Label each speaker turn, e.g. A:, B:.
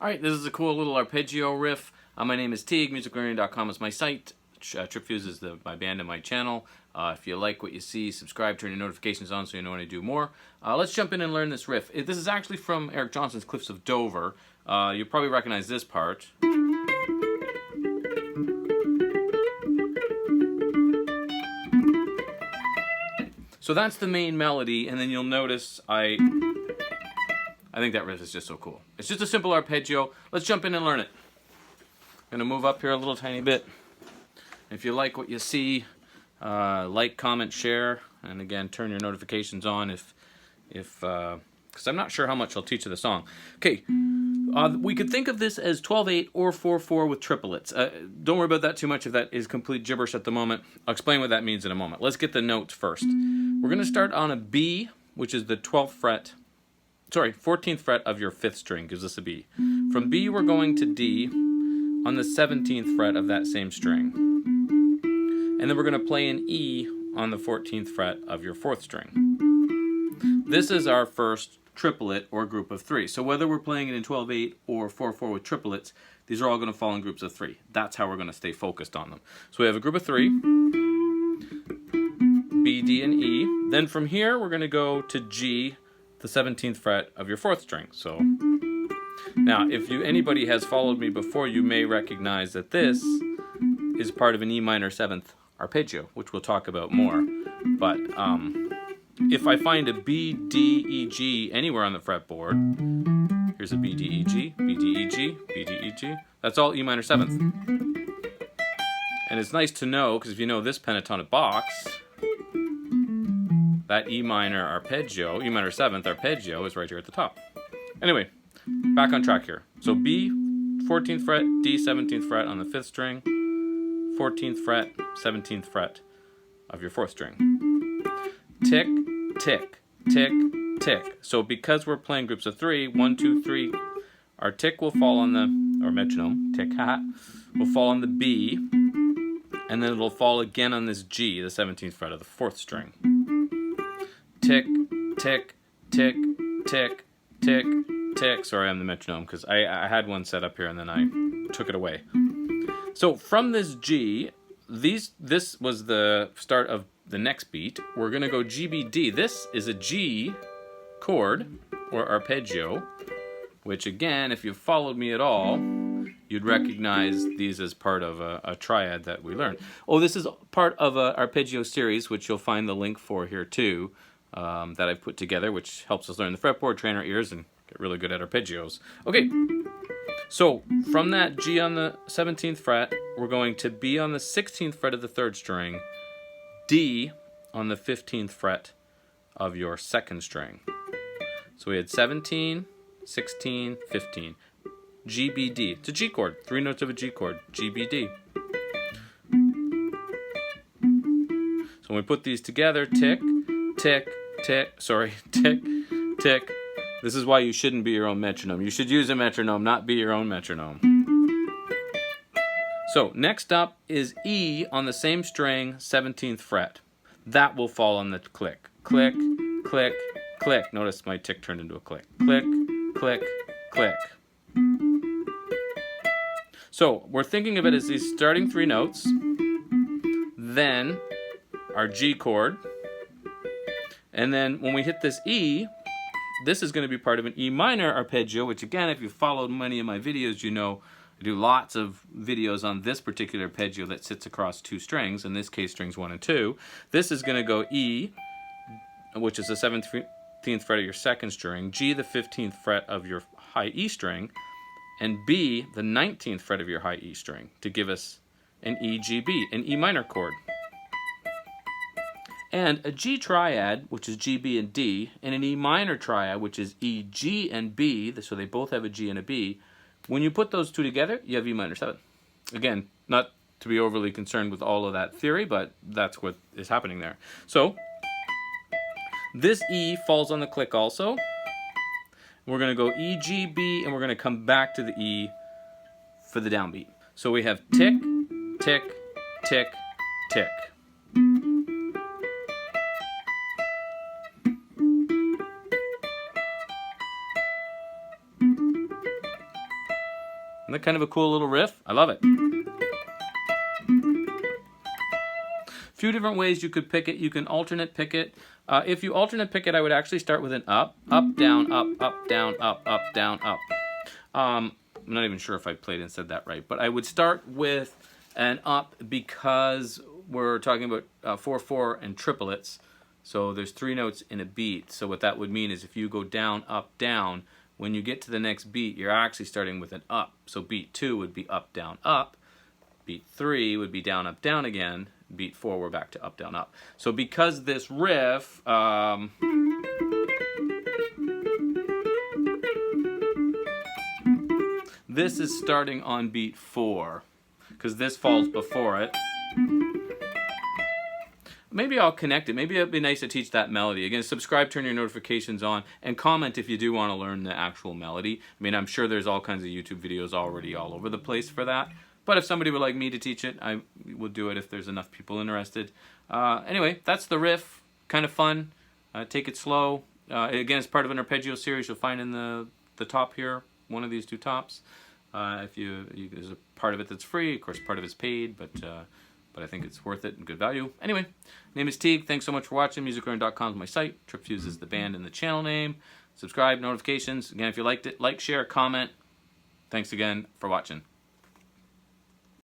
A: Alright, this is a cool little arpeggio riff. My name is Teague, musiclearning.com is my site. TripFuse is my band and my channel. If you like what you see, subscribe, turn your notifications on so you know when I do more. Let's jump in and learn this riff. This is actually from Eric Johnson's Cliffs of Dover. You'll probably recognize this part. So that's the main melody, and then you'll notice I think that riff is just so cool. It's just a simple arpeggio. Let's jump in and learn it. I'm gonna move up here a little tiny bit. If you like what you see, like, comment, share, and again, turn your notifications on because I'm not sure how much I'll teach of the song. Okay, we could think of this as 12/8 or 4/4 with triplets. Don't worry about that too much if that is complete gibberish at the moment. I'll explain what that means in a moment. Let's get the notes first. We're gonna start on a B, which is the 14th fret of your 5th string, gives us a B. From B, we're going to D on the 17th fret of that same string. And then we're going to play an E on the 14th fret of your 4th string. This is our first triplet or group of 3. So whether we're playing it in 12/8 or 4/4 with triplets, these are all going to fall in groups of 3. That's how we're going to stay focused on them. So we have a group of 3, B, D, and E. Then from here, we're going to go to G, the 17th fret of your 4th string. So now, if anybody has followed me before, you may recognize that this is part of an E minor 7th arpeggio, which we'll talk about more. But if I find a B, D, E, G anywhere on the fretboard, here's a B, D, E, G, B, D, E, G, B, D, E, G. That's all E minor 7th. And it's nice to know, because if you know this pentatonic box, that E minor arpeggio, E minor 7th arpeggio, is right here at the top. Anyway, back on track here. So B, 14th fret, D, 17th fret on the 5th string, 14th fret, 17th fret of your 4th string. Tick, tick, tick, tick. So because we're playing groups of 3, 1, 2, 3, our tick will fall on the, or metronome, tick, will fall on the B, and then it'll fall again on this G, the 17th fret of the 4th string. Tick, tick, tick, tick, tick, tick. Sorry, I'm the metronome because I had one set up here and then I took it away. So from this G, this was the start of the next beat. We're going to go G, B, D. This is a G chord or arpeggio, which again, if you've followed me at all, you'd recognize these as part of a triad that we learned. Oh, this is part of an arpeggio series, which you'll find the link for here too. That I've put together, which helps us learn the fretboard, train our ears, and get really good at arpeggios. Okay, so from that G on the 17th fret, we're going to B on the 16th fret of the 3rd string, D on the 15th fret of your 2nd string. So we had 17, 16, 15. G, B, D. It's a G chord, 3 notes of a G chord, G, B, D. So when we put these together, tick, tick, tick, tick, tick. This is why you shouldn't be your own metronome. You should use a metronome, not be your own metronome. So next up is E on the same string, 17th fret. That will fall on the click. Click, click, click. Notice my tick turned into a click. Click, click, click. So we're thinking of it as these starting 3 notes, then our G chord, and then when we hit this E, this is going to be part of an E minor arpeggio, which again, if you've followed many of my videos, you know I do lots of videos on this particular arpeggio that sits across 2 strings, in this case strings 1 and 2. This is going to go E, which is the 17th fret of your 2nd string, G, the 15th fret of your high E string, and B, the 19th fret of your high E string, to give us an E, G, B, an E minor chord. And a G triad, which is G, B, and D, and an E minor triad, which is E, G, and B, so they both have a G and a B. When you put those 2 together, you have E minor 7. Again, not to be overly concerned with all of that theory, but that's what is happening there. So, this E falls on the click also. We're going to go E, G, B, and we're going to come back to the E for the downbeat. So we have tick, tick, tick, tick. Isn't that kind of a cool little riff? I love it. Few different ways you could pick it. You can alternate pick it. If you alternate pick it, I would actually start with an up, down, up, down, up, down, up. I'm not even sure if I played and said that right, but I would start with an up because we're talking about 4/4 and triplets. So there's 3 notes in a beat. So what that would mean is if you go down, up, down, when you get to the next beat, you're actually starting with an up. So beat 2 would be up, down, up. Beat 3 would be down, up, down again. Beat 4, we're back to up, down, up. So because this riff, this is starting on beat 4, because this falls before it. Maybe I'll connect it. Maybe it'd be nice to teach that melody. Again, subscribe, turn your notifications on, and comment if you do want to learn the actual melody. I mean, I'm sure there's all kinds of YouTube videos already all over the place for that. But if somebody would like me to teach it, I will do it if there's enough people interested. Anyway, that's the riff. Kind of fun. Take it slow. Again, it's part of an arpeggio series. You'll find in the top here, one of these 2 tops. There's a part of it that's free. Of course, part of it's paid, but I think it's worth it and good value. Anyway, name is Teague. Thanks so much for watching. MusicLearn.com is my site. TripFuse is the band and the channel name. Subscribe, notifications. Again, if you liked it, like, share, comment. Thanks again for watching.